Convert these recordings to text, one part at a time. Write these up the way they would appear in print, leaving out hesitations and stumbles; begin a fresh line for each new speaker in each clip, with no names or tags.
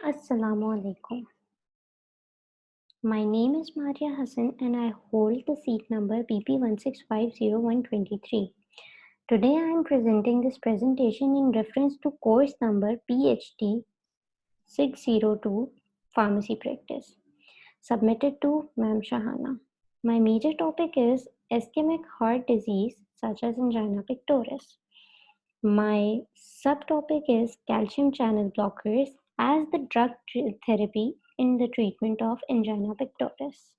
Assalamu alaikum. My name is Maria Hassan and I hold the seat number BP1650123. Today I am presenting this presentation in reference to course number PhD 602 Pharmacy Practice, submitted to Ma'am Shahana. My major topic is ischemic heart disease such as angina pectoris. My subtopic is calcium channel blockers as the drug therapy in the treatment of angina pectoris.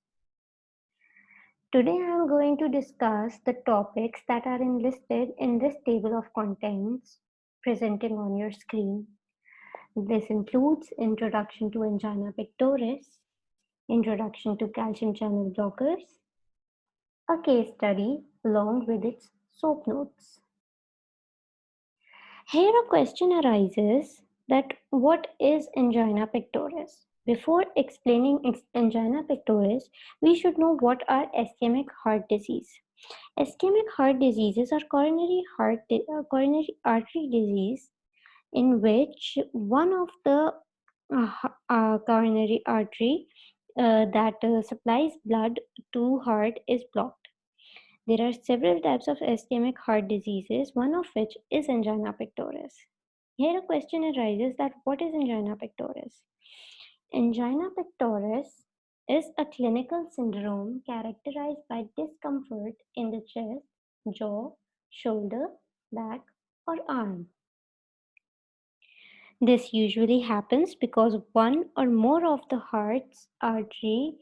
Today I am going to discuss the topics that are enlisted in this table of contents presenting on your screen. This includes introduction to angina pectoris, introduction to calcium channel blockers, a case study along with its soap notes. Here a question arises that what is angina pectoris? Before explaining angina pectoris, we should know what are ischemic heart disease. Ischemic heart diseases are coronary artery disease in which one of the coronary artery that supplies blood to heart is blocked. There are several types of ischemic heart diseases, one of which is angina pectoris. Here a question arises that what is angina pectoris? Angina pectoris is a clinical syndrome characterized by discomfort in the chest, jaw, shoulder, back, or arm. This usually happens because one or more of the heart's arteries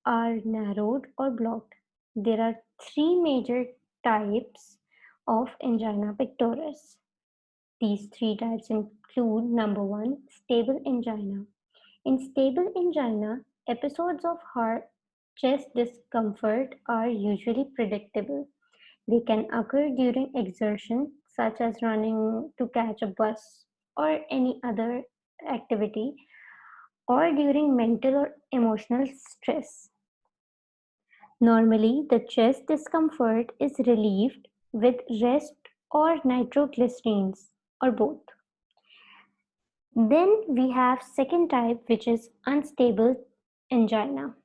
are narrowed or blocked. There are three major types of angina pectoris. These three types include number one, stable angina. In stable angina, episodes of heart chest discomfort are usually predictable. They can occur during exertion, such as running to catch a bus or any other activity, or during mental or emotional stress. Normally, the chest discomfort is relieved with rest or nitroglycerins or both. Then we have second type, which is unstable angina.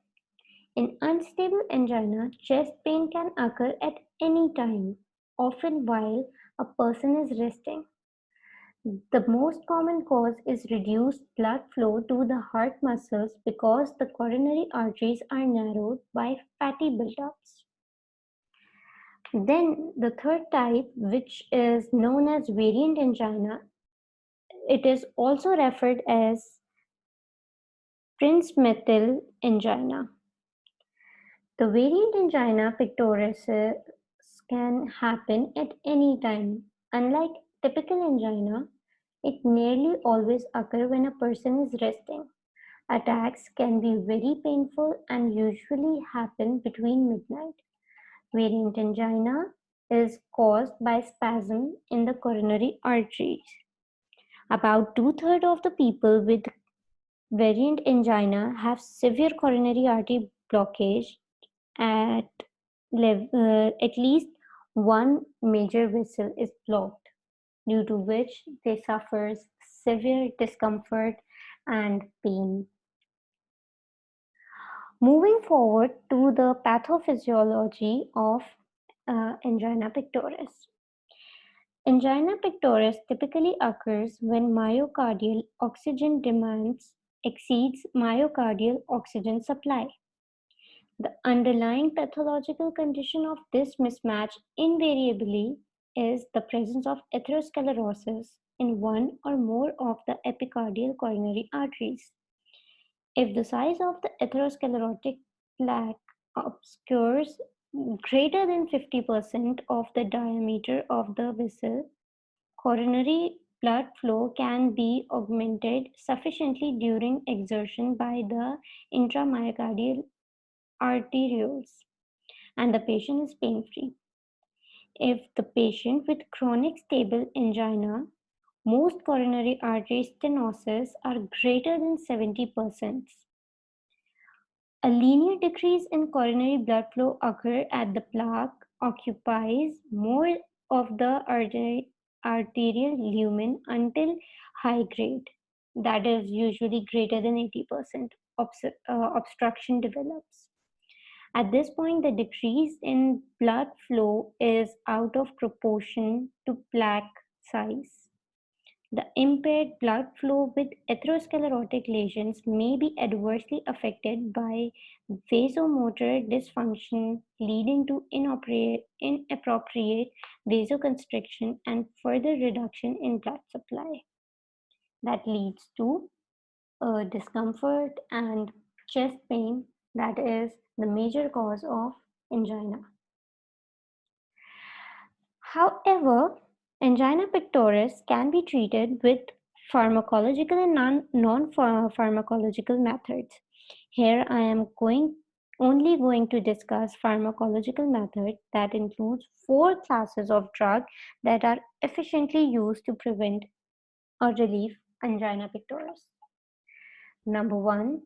In unstable angina, chest pain can occur at any time, often while a person is resting. The most common cause is reduced blood flow to the heart muscles because the coronary arteries are narrowed by fatty buildups. Then the third type, which is known as variant angina, it is also referred as Prinzmetal angina. The variant angina pectoris can happen at any time. Unlike typical angina, it nearly always occurs when a person is resting. Attacks can be very painful and usually happen between midnight. Variant angina is caused by spasm in the coronary arteries. About two-thirds of the people with variant angina have severe coronary artery blockage at at least one major vessel is blocked, due to which they suffer severe discomfort and pain. Moving forward to the pathophysiology of angina pectoris. Angina pectoris typically occurs when myocardial oxygen demands exceeds myocardial oxygen supply. The underlying pathological condition of this mismatch invariably is the presence of atherosclerosis in one or more of the epicardial coronary arteries. If the size of the atherosclerotic plaque obscures greater than 50% of the diameter of the vessel, coronary blood flow can be augmented sufficiently during exertion by the intramyocardial arterioles, and the patient is pain-free. If the patient with chronic stable angina, most coronary artery stenosis are greater than 70%. A linear decrease in coronary blood flow occurs as the plaque occupies more of the arterial lumen until high grade. that is usually greater than 80%, obstruction develops. At this point, the decrease in blood flow is out of proportion to plaque size. The impaired blood flow with atherosclerotic lesions may be adversely affected by vasomotor dysfunction, leading to inappropriate vasoconstriction and further reduction in blood supply. That leads to discomfort and chest pain, that is the major cause of angina. However, angina pectoris can be treated with pharmacological and non-pharmacological methods. Here I am only going to discuss pharmacological method that includes 4 classes of drug that are efficiently used to prevent or relieve angina pectoris. Number 1,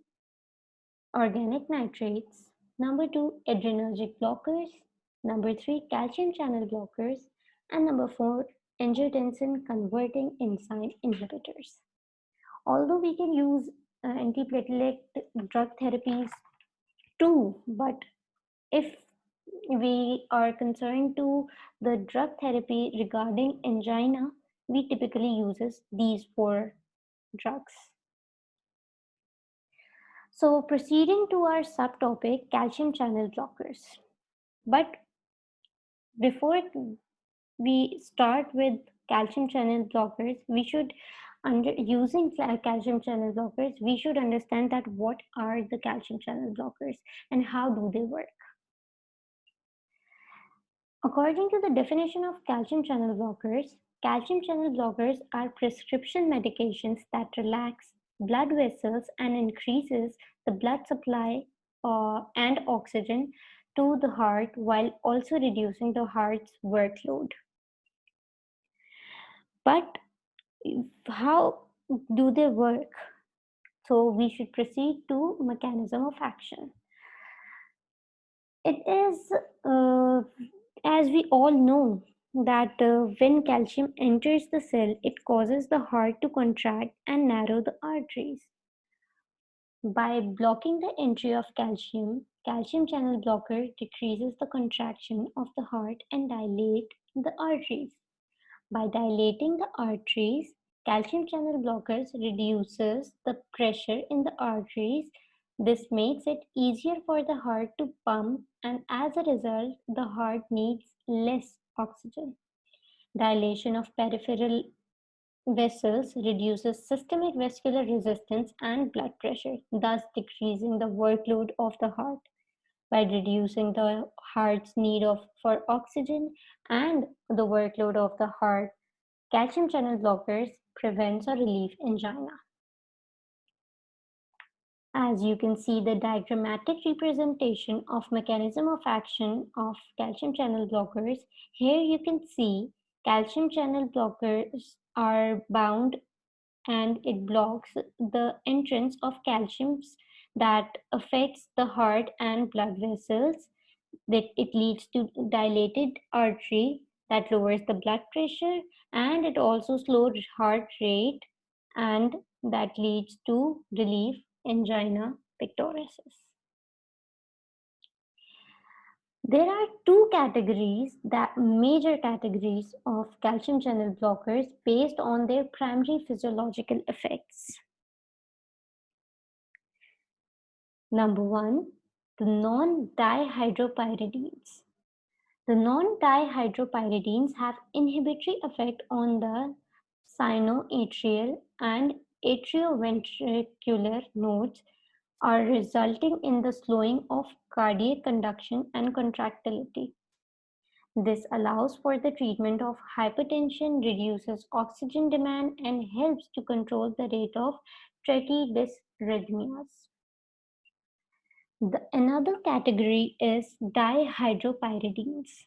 organic nitrates. Number 2, adrenergic blockers. Number 3, calcium channel blockers. And number 4, angiotensin converting enzyme inhibitors. Although we can use antiplatelet drug therapies too, but if we are concerned to the drug therapy regarding angina, we typically uses these 4 drugs. So proceeding to our subtopic, calcium channel blockers. But before we start with calcium channel blockers, we should using calcium channel blockers, we should understand that what are the calcium channel blockers and how do they work. According to the definition of calcium channel blockers are prescription medications that relax blood vessels and increases the blood supply and oxygen to the heart while also reducing the heart's workload. But how do they work? So we should proceed to mechanism of action. It is, as we all know, that when calcium enters the cell, it causes the heart to contract and narrow the arteries. By blocking the entry of calcium, calcium channel blocker decreases the contraction of the heart and dilate the arteries. By dilating the arteries, calcium channel blockers reduces the pressure in the arteries. This makes it easier for the heart to pump, and as a result, the heart needs less oxygen. Dilation of peripheral vessels reduces systemic vascular resistance and blood pressure, thus decreasing the workload of the heart. By reducing the heart's need for oxygen and the workload of the heart, calcium channel blockers prevents or relieve angina. As you can see the diagrammatic representation of mechanism of action of calcium channel blockers, here you can see calcium channel blockers are bound and it blocks the entrance of calciums that affects the heart and blood vessels, that it leads to dilated artery that lowers the blood pressure, and it also slows heart rate, and that leads to relief angina pectoris. There are major categories of calcium channel blockers based on their primary physiological effects. Number 1, the non-dihydropyridines. The non-dihydropyridines have inhibitory effect on the sinoatrial and atrioventricular nodes, are resulting in the slowing of cardiac conduction and contractility. This allows for the treatment of hypertension, reduces oxygen demand, and helps to control the rate of tachydysrhythmias. Another category is dihydropyridines.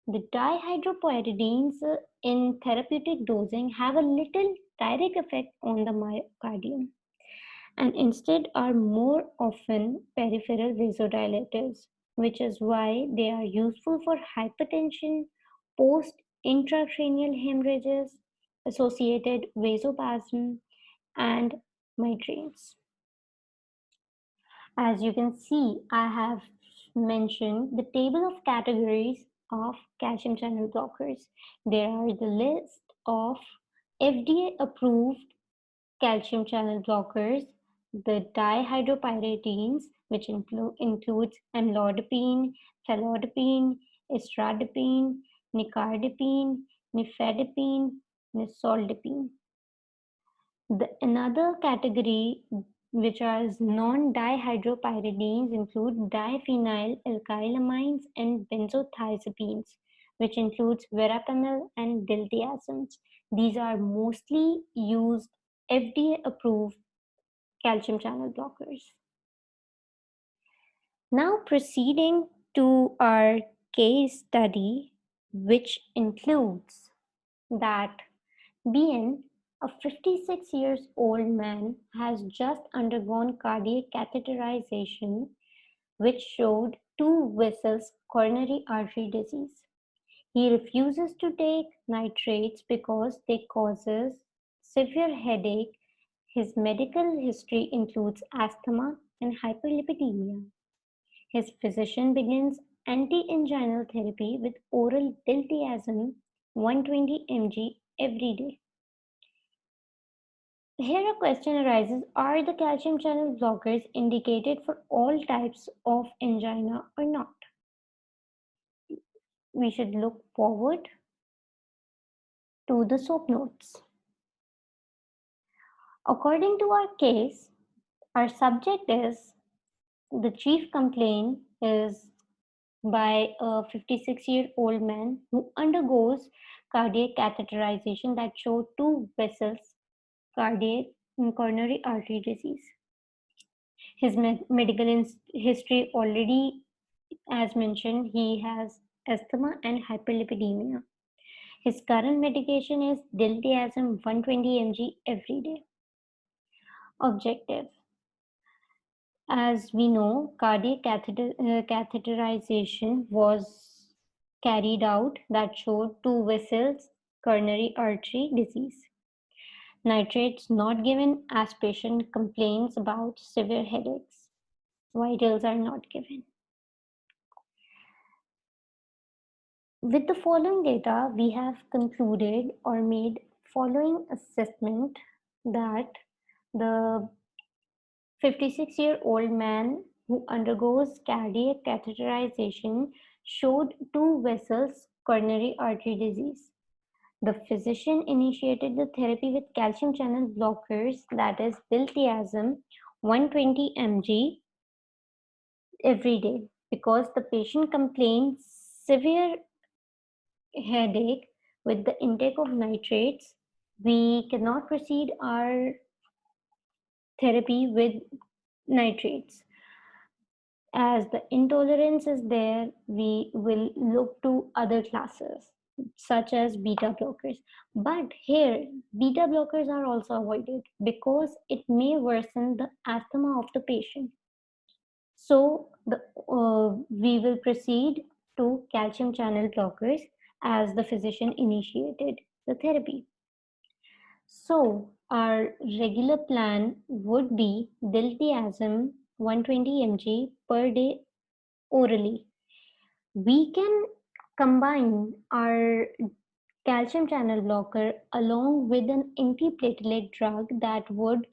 The dihydropyridines in therapeutic dosing have a little direct effect on the myocardium and instead are more often peripheral vasodilators, which is why they are useful for hypertension, post intracranial hemorrhages, associated vasospasm, and migraines. As you can see, I have mentioned the table of categories of calcium channel blockers. There are the list of FDA approved calcium channel blockers, the dihydropyridines, which includes amlodipine, felodipine, istradipine, nicardipine, nifedipine, nisoldipine. Another category which are non-dihydropyridines include diphenyl alkylamines and benzothiazepines, which includes verapamil and diltiazems. These are mostly used FDA-approved calcium channel blockers. Now proceeding to our case study, which includes that BN, a 56 years old man, has just undergone cardiac catheterization, which showed two vessels coronary artery disease. He refuses to take nitrates because they causes severe headache. His medical history includes asthma and hyperlipidemia. His physician begins anti-anginal therapy with oral diltiazem 120 mg every day. Here a question arises, are the calcium channel blockers indicated for all types of angina or not? We should look forward to the SOAP notes. According to our case, our subject is, the chief complaint is by a 56-year-old man who undergoes cardiac catheterization that showed two vessels cardiac coronary artery disease. His medical history already, as mentioned, he has asthma and hyperlipidemia. His current medication is diltiazem 120 mg every day. Objective. As we know, cardiac catheterization was carried out that showed two vessels coronary artery disease. Nitrates not given as patient complains about severe headaches. Vitals are not given. With the following data, we have concluded or made following assessment that the 56-year-old man who undergoes cardiac catheterization showed two vessels coronary artery disease. The physician initiated the therapy with calcium channel blockers, that is diltiazem 120 mg every day, because the patient complains severe headache. With the intake of nitrates, we cannot proceed our therapy with nitrates. As the intolerance is there, we will look to other classes such as beta blockers. But here, beta blockers are also avoided because it may worsen the asthma of the patient. So we will proceed to calcium channel blockers as the physician initiated the therapy. So our regular plan would be diltiazem 120 mg per day orally. We can combine our calcium channel blocker along with an antiplatelet drug that would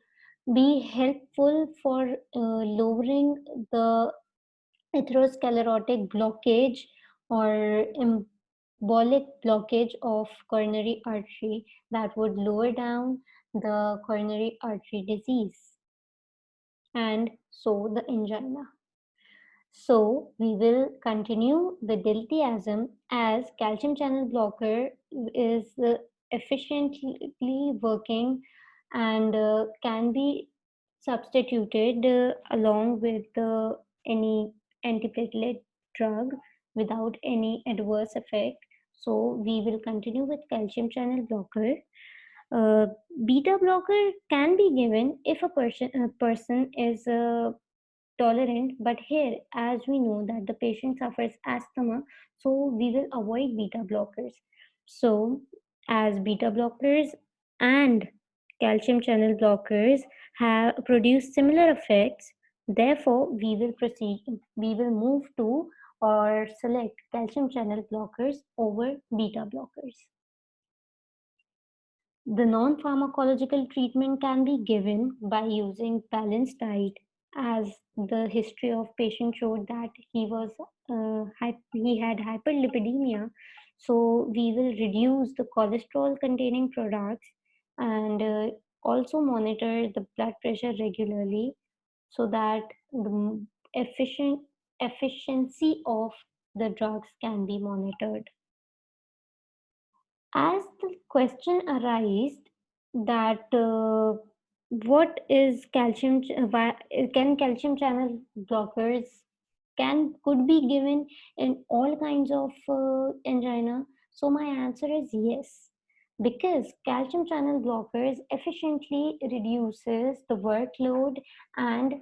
be helpful for lowering the atherosclerotic blockage or embolic blockage of coronary artery that would lower down the coronary artery disease and so the angina. So we will continue the diltiazem as calcium channel blocker is efficiently working and can be substituted along with any antiplatelet drug without any adverse effect. So we will continue with calcium channel blocker. Beta blocker can be given if a person is tolerant, but here, as we know that the patient suffers asthma, so we will avoid beta blockers. So as beta blockers and calcium channel blockers have produced similar effects. Therefore, we will move to or select calcium channel blockers over beta blockers. The non-pharmacological treatment can be given by using balanced diet, as the history of patient showed that he had hyperlipidemia. So we will reduce the cholesterol containing products and also monitor the blood pressure regularly so that the efficiency of the drugs can be monitored. As the question arises that what is can calcium channel blockers could be given in all kinds of angina? So my answer is yes, because calcium channel blockers efficiently reduces the workload and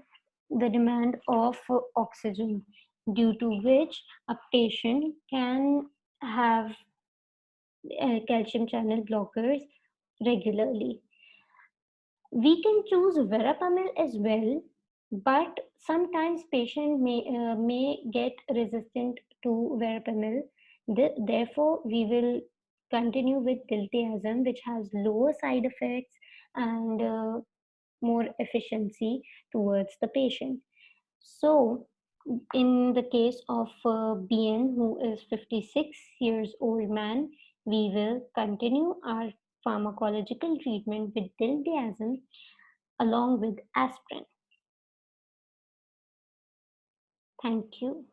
the demand of oxygen, due to which a patient can have calcium channel blockers regularly. We can choose verapamil as well, but sometimes patient may get resistant to verapamil. Therefore, we will continue with diltiazem, which has lower side effects and more efficiency towards the patient. So, in the case of BN, who is 56 years old man, we will continue our pharmacological treatment with diltiazem along with aspirin. Thank you.